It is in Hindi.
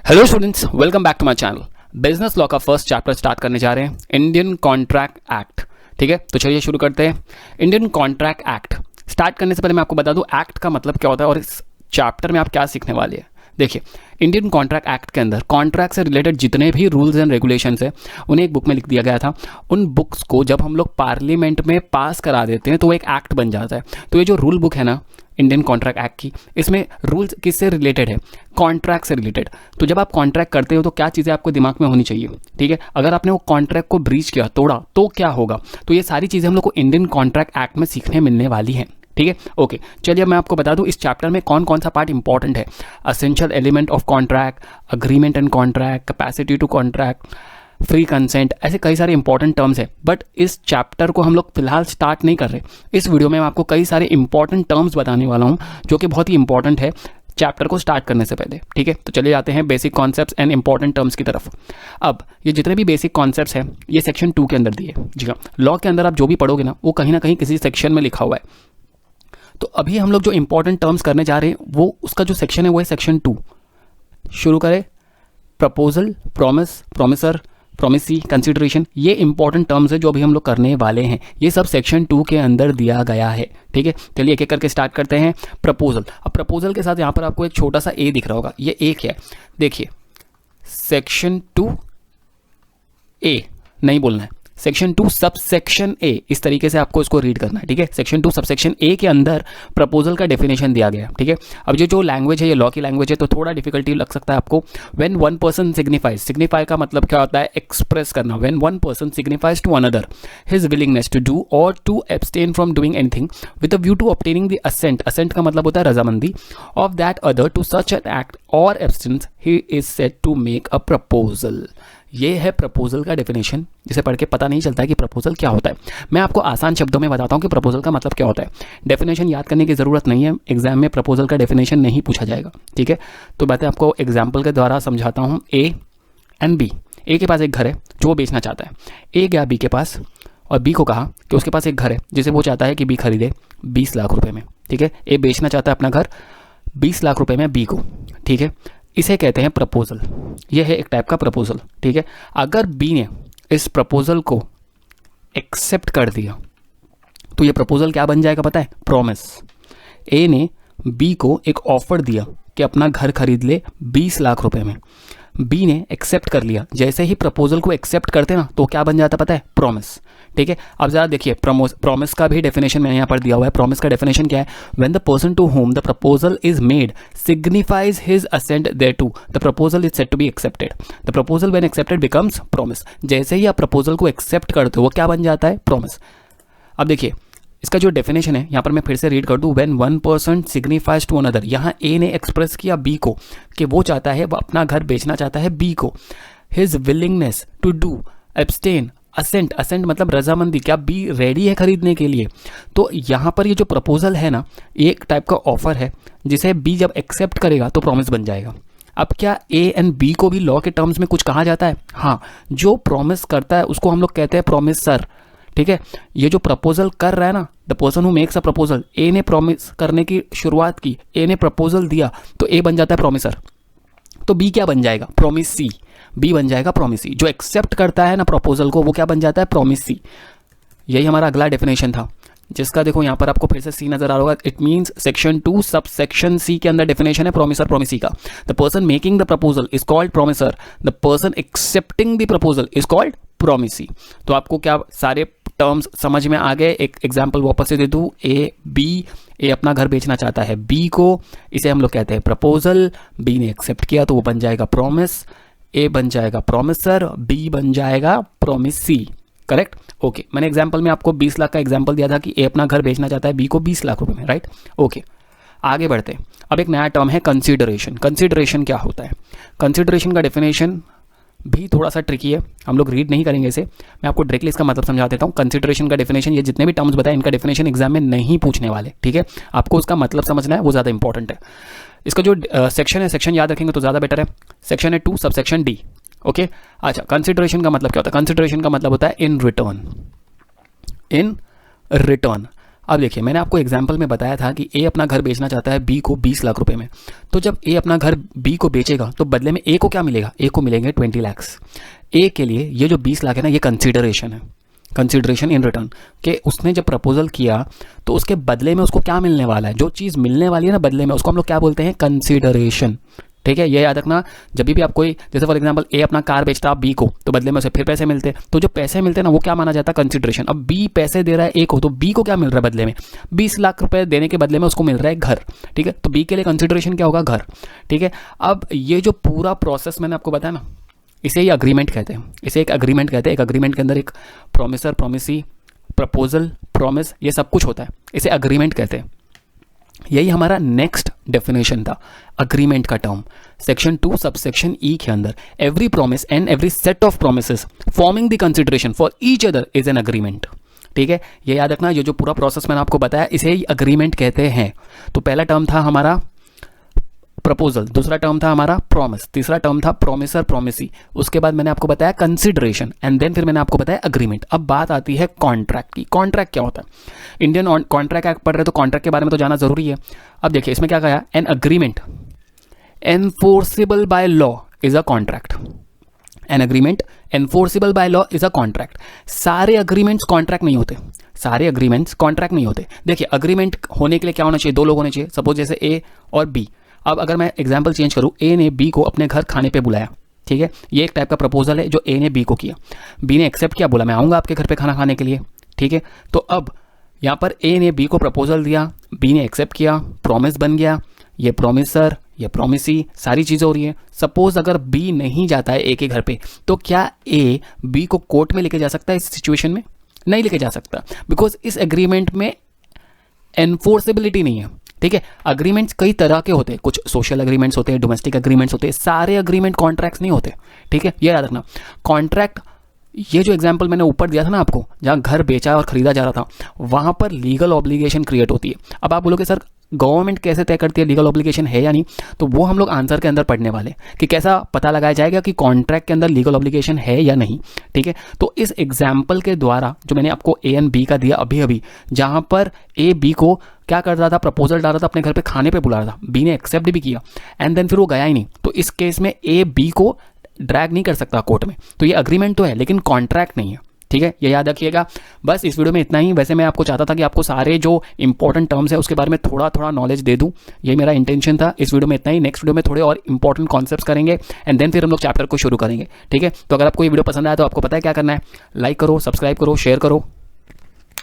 Hello students, welcome back to my channel. Business law का फर्स्ट चैप्टर स्टार्ट करने जा रहे हैं, इंडियन कॉन्ट्रैक्ट एक्ट। ठीक है, तो चलिए शुरू करते हैं। इंडियन कॉन्ट्रैक्ट एक्ट स्टार्ट करने से पहले मैं आपको बता दूं एक्ट का मतलब क्या होता है और इस चैप्टर में आप क्या सीखने वाले हैं। देखिए, इंडियन कॉन्ट्रैक्ट एक्ट के अंदर कॉन्ट्रैक्ट से रिलेटेड जितने भी रूल्स एंड रेगुलेशंस है उन्हें एक बुक में लिख दिया गया था। उन बुक्स को जब हम लोग पार्लियामेंट में पास करा देते हैं तो वो एक एक्ट बन जाता है। तो ये जो रूल बुक है ना इंडियन कॉन्ट्रैक्ट एक्ट की, इसमें रूल्स किससे रिलेटेड है? कॉन्ट्रैक्ट से रिलेटेड। तो जब आप कॉन्ट्रैक्ट करते हो तो क्या चीज़ें आपको दिमाग में होनी चाहिए? ठीक है, अगर आपने वो कॉन्ट्रैक्ट को ब्रीच किया, तोड़ा, तो क्या होगा? तो ये सारी चीज़ें हम लोग को इंडियन कॉन्ट्रैक्ट एक्ट में सीखने मिलने वाली हैं। ठीक है, ओके। चलिए अब मैं आपको बता दूं इस चैप्टर में कौन कौन सा पार्ट इंपॉर्टेंट है। Essential element of contract, agreement and contract, capacity to contract, free consent, ऐसे कई सारे इंपॉर्टेंट टर्म्स है। बट इस चैप्टर को हम लोग फिलहाल स्टार्ट नहीं कर रहे। इस वीडियो में मैं आपको कई सारे इंपॉर्टेंट टर्म्स बताने वाला हूं जो कि बहुत ही इंपॉर्टेंट है चैप्टर को स्टार्ट करने से पहले। ठीक है, तो चलिए जाते हैं basic concepts and important terms की तरफ। अब ये जितने भी बेसिक कॉन्सेप्ट्स हैं ये सेक्शन 2 के अंदर दिए। जी हाँ, लॉ के अंदर आप जो भी पढ़ोगे ना वो कहीं ना कहीं किसी सेक्शन में लिखा हुआ है। तो अभी हम लोग जो इंपॉर्टेंट टर्म्स करने जा रहे हैं वो उसका जो सेक्शन है वो है सेक्शन 2। शुरू करें। Proposal, promise, promiser, promisee, consideration, ये इंपॉर्टेंट टर्म्स है जो अभी हम लोग करने वाले हैं। ये सब सेक्शन 2 के अंदर दिया गया है। ठीक है, चलिए एक एक करके स्टार्ट करते हैं। प्रपोजल। अब प्रपोजल के साथ यहाँ पर आपको एक छोटा सा ए दिख रहा होगा, ये एक है। देखिए, सेक्शन 2 ए नहीं बोलना है, सेक्शन 2 सबसेक्शन ए, इस तरीके से आपको इसको रीड करना है। ठीक है, सेक्शन 2 सबसेक्शन ए के अंदर प्रपोजल का डेफिनेशन दिया गया है। ठीक है, अब ये जो लैंग्वेज है ये लॉ की लैंग्वेज है तो थोड़ा डिफिकल्टी लग सकता है आपको। When one person signifies, signify का मतलब क्या होता है? एक्सप्रेस करना। When one person signifies to another his willingness to do or to abstain from doing anything with a view to obtaining the assent, assent का मतलब होता है रजामंदी, of that other to such an act or abstinence, he is said to make a proposal. ये है प्रपोजल का डेफिनेशन, जिसे पढ़ के पता नहीं चलता है कि प्रपोजल क्या होता है। मैं आपको आसान शब्दों में बताता हूँ कि प्रपोजल का मतलब क्या होता है। डेफिनेशन याद करने की ज़रूरत नहीं है, एग्जाम में प्रपोजल का डेफिनेशन नहीं पूछा जाएगा। ठीक है, तो मैं आपको एग्जाम्पल के द्वारा समझाता हूँ। ए एंड बी, ए के पास एक घर है जो वो बेचना चाहता है। ए गया बी के पास और बी को कहा कि उसके पास एक घर है जिसे वो चाहता है कि बी खरीदे 20 लाख रुपए में। ठीक है, ए बेचना चाहता है अपना घर 20 लाख रुपए में बी को। ठीक है, इसे कहते हैं प्रपोजल। यह है एक टाइप का प्रपोजल। ठीक है, अगर बी ने इस प्रपोजल को एक्सेप्ट कर दिया तो ये प्रपोजल क्या बन जाएगा पता है? प्रॉमिस। ए ने बी को एक ऑफर दिया कि अपना घर खरीद ले 20 लाख रुपए में। बी ने एक्सेप्ट कर लिया। जैसे ही प्रपोजल को एक्सेप्ट करते ना तो क्या बन जाता पता है? प्रॉमिस। ठीक है, अब जरा देखिए, प्रॉमिस का भी डेफिनेशन मैंने यहाँ पर दिया हुआ है। प्रॉमिस का डेफिनेशन क्या है? When the person to whom the proposal is made signifies his assent thereto, the proposal is said to be accepted. The proposal when accepted becomes promise. जैसे ही आप प्रपोजल को एक्सेप्ट करते हो वो क्या बन जाता है? प्रॉमिस। अब देखिए, इसका जो डेफिनेशन है यहाँ पर मैं फिर से रीड कर दूं। When one person signifies to another, यहाँ ए ने एक्सप्रेस किया बी को कि वो चाहता है, वो अपना घर बेचना चाहता है बी को। His willingness to do, abstain, assent, assent मतलब रजामंदी, क्या बी रेडी है खरीदने के लिए? तो यहाँ पर ये जो प्रपोजल है ना, एक टाइप का ऑफर है जिसे बी जब एक्सेप्ट करेगा तो प्रॉमिस बन जाएगा। अब क्या ए एंड बी को भी लॉ के टर्म्स में कुछ कहा जाता है? हाँ, जो प्रॉमिस करता है उसको हम लोग कहते हैं प्रॉमिसर। ठीक है, ये जो प्रपोजल कर रहा है ना, the person who makes a proposal, A ने प्रॉमिस करने की शुरुआत की, ए ने प्रपोजल दिया तो ए बन जाता है प्रॉमिसर। तो बी क्या बन जाएगा? प्रॉमिसी। बी बन जाएगा प्रॉमिसी। जो एक्सेप्ट करता है ना प्रपोजल को वो क्या बन जाता है? प्रॉमिसी। यही हमारा अगला डेफिनेशन था, जिसका देखो यहाँ पर आपको फिर से सी नजर आ रहा होगा। It means section 2 sub section C के अंदर डेफिनेशन है प्रॉमिसर, प्रॉमिसी का। The person making the proposal is called promisor, the person accepting the proposal is called promisee. तो आपको क्या सारे टर्म्स समझ में आ गए? एक एग्जाम्पल वापस से दे दूं। ए बी, ए अपना घर बेचना चाहता है बी को, इसे हम लोग कहते हैं प्रपोजल। बी ने एक्सेप्ट किया तो वो बन जाएगा प्रॉमिस। ए बन जाएगा प्रॉमिसर, बी बन जाएगा प्रॉमिसी। Correct, okay. मैंने एग्जाम्पल में आपको 20 लाख का एग्जाम्पल दिया था कि ए अपना घर बेचना चाहता है बी को 20 लाख रुपए में, राइट? ओके, आगे बढ़ते हैं। अब एक नया टर्म है कंसीडरेशन। कंसीडरेशन क्या होता है? कंसीडरेशन का डेफिनेशन भी थोड़ा सा ट्रिकी है, हम लोग रीड नहीं करेंगे इसे, मैं आपको डायरेक्टली इसका मतलब समझा देता हूँ। कंसीडरेशन का डेफिनेशन, ये जितने भी टर्म्स बताए इनका डेफिनेशन एग्जाम में नहीं पूछने वाले। ठीक है, आपको उसका मतलब समझना है, वो ज़्यादा इंपॉर्टेंट है। इसका जो सेक्शन है, सेक्शन याद रखेंगे तो ज़्यादा बेटर है। सेक्शन है 2 सबसेक्शन डी। ओके, अच्छा, कंसीडरेशन का मतलब क्या होता है? कंसीडरेशन का मतलब होता है इन रिटर्न। इन रिटर्न अब देखिए, मैंने आपको एग्जाम्पल में बताया था कि ए अपना घर बेचना चाहता है बी को 20 लाख रुपए में। तो जब ए अपना घर बी को बेचेगा तो बदले में ए को क्या मिलेगा, ए को मिलेंगे 20 लाख। ए के लिए ये जो 20 लाख है ना, ये कंसिडरेशन है, कंसिडरेशन इन रिटर्न के उसने जब प्रपोजल किया तो उसके बदले में उसको क्या मिलने वाला है, जो चीज़ मिलने वाली है ना बदले में, उसको हम लोग क्या बोलते हैं, कंसिडरेशन। ठीक है, ये याद रखना। जब भी आप कोई, जैसे फॉर एग्जांपल ए अपना कार बेचता है बी को, तो बदले में उसे फिर पैसे मिलते हैं, तो जो पैसे मिलते हैं ना वो क्या माना जाता है, कंसिडरेशन। अब बी पैसे दे रहा है ए को, तो बी को क्या मिल रहा है बदले में, 20 लाख रुपए देने के बदले में उसको मिल रहा है घर। ठीक है, तो बी के लिए कंसिडरेशन क्या होगा, घर। ठीक है, अब ये जो पूरा प्रोसेस मैंने आपको बताया ना, इसे ही अग्रीमेंट कहते हैं, इसे एक अग्रीमेंट कहते हैं। एक अग्रीमेंट के अंदर एक प्रोमिसर, प्रोमिसी, प्रपोजल, प्रॉमिस, ये सब कुछ होता है, इसे अग्रीमेंट कहते हैं। यही हमारा नेक्स्ट डेफिनेशन था अग्रीमेंट का टर्म, सेक्शन 2 सबसेक्शन ई के अंदर। Every promise and every set of promises forming the consideration for each other is an agreement. ठीक है, ये याद रखना, ये जो पूरा प्रोसेस मैंने आपको बताया इसे ही अग्रीमेंट कहते हैं। तो पहला टर्म था हमारा प्रपोजल, दूसरा टर्म था हमारा प्रॉमिस, तीसरा टर्म था प्रोमिसर, प्रोमिसी, उसके बाद मैंने आपको बताया कंसिडरेशन, एंड देन फिर मैंने आपको बताया अग्रीमेंट। अब बात आती है कॉन्ट्रैक्ट की। कॉन्ट्रैक्ट क्या होता है, इंडियन कॉन्ट्रैक्ट एक्ट पढ़ रहे तो कॉन्ट्रैक्ट के बारे में तो जाना जरूरी है। अब देखिए इसमें क्या कहा, an agreement enforceable by law is a contract. An agreement enforceable by law is a contract. सारे अग्रीमेंट्स कॉन्ट्रैक्ट नहीं होते, सारे अग्रीमेंट्स कॉन्ट्रैक्ट नहीं होते। देखिए अग्रीमेंट होने के लिए क्या होना चाहिए, दो लोग होने चाहिए। सपोज जैसे ए और बी, अब अगर मैं एग्जांपल चेंज करूं, ए ने बी को अपने घर खाने पे बुलाया, ठीक है, ये एक टाइप का प्रपोजल है जो ए ने बी को किया, बी ने एक्सेप्ट किया, बोला मैं आऊँगा आपके घर पे खाना खाने के लिए। ठीक है, तो अब यहाँ पर ए ने बी को प्रपोजल दिया, बी ने एक्सेप्ट किया, प्रॉमिस बन गया, ये प्रॉमिसर, ये प्रॉमिसी, सारी चीज़ें हो रही है। सपोज अगर बी नहीं जाता है ए के घर पे, तो क्या ए बी को कोर्ट में लेके जा सकता है इस सिचुएशन में? नहीं लेके जा सकता, बिकॉज इस एग्रीमेंट में एनफोर्सेबिलिटी नहीं है। ठीक है, अग्रीमेंट्स कई तरह के होते हैं, कुछ सोशल अग्रीमेंट्स होते हैं, डोमेस्टिक अग्रीमेंट्स होते हैं, सारे अग्रीमेंट कॉन्ट्रैक्ट्स नहीं होते। ठीक है, ये याद रखना। कॉन्ट्रैक्ट, ये जो एग्जांपल मैंने ऊपर दिया था ना आपको, जहां घर बेचा और खरीदा जा रहा था, वहां पर लीगल ऑब्लिगेशन क्रिएट होती है। अब आप बोलोगे सर गवर्नमेंट कैसे तय करती है लीगल ऑब्लिगेशन है या नहीं, तो वो हम लोग आंसर के अंदर पढ़ने वाले कि कैसा पता लगाया जाएगा कि कॉन्ट्रैक्ट के अंदर लीगल ऑब्लिगेशन है या नहीं। ठीक है, तो इस एग्जाम्पल के द्वारा जो मैंने आपको ए एंड बी का दिया अभी अभी, जहां पर ए बी को क्या कर रहा था, प्रपोजल डाल रहा था, अपने घर पे खाने पे बुला रहा था, बी ने एक्सेप्ट भी किया एंड देन फिर वो गया ही नहीं, तो इस केस में ए बी को ड्रैग नहीं कर सकता कोर्ट में। तो ये अग्रीमेंट तो है लेकिन कॉन्ट्रैक्ट नहीं है। ठीक है, ये याद रखिएगा। बस इस वीडियो में इतना ही। वैसे मैं आपको चाहता था कि आपको सारे जो इंपॉर्टेंट टर्म्स है उसके बारे में थोड़ा थोड़ा नॉलेज दे दूं, ये मेरा इंटेंशन था। इस वीडियो में इतना ही, नेक्स्ट वीडियो में थोड़े और इंपॉर्टेंट कॉन्सेप्ट्स करेंगे एंड देन फिर हम लोग चैप्टर को शुरू करेंगे। ठीक है, तो अगर आपको ये वीडियो पसंद आया तो आपको पता है क्या करना है, लाइक करो, सब्सक्राइब करो, शेयर करो।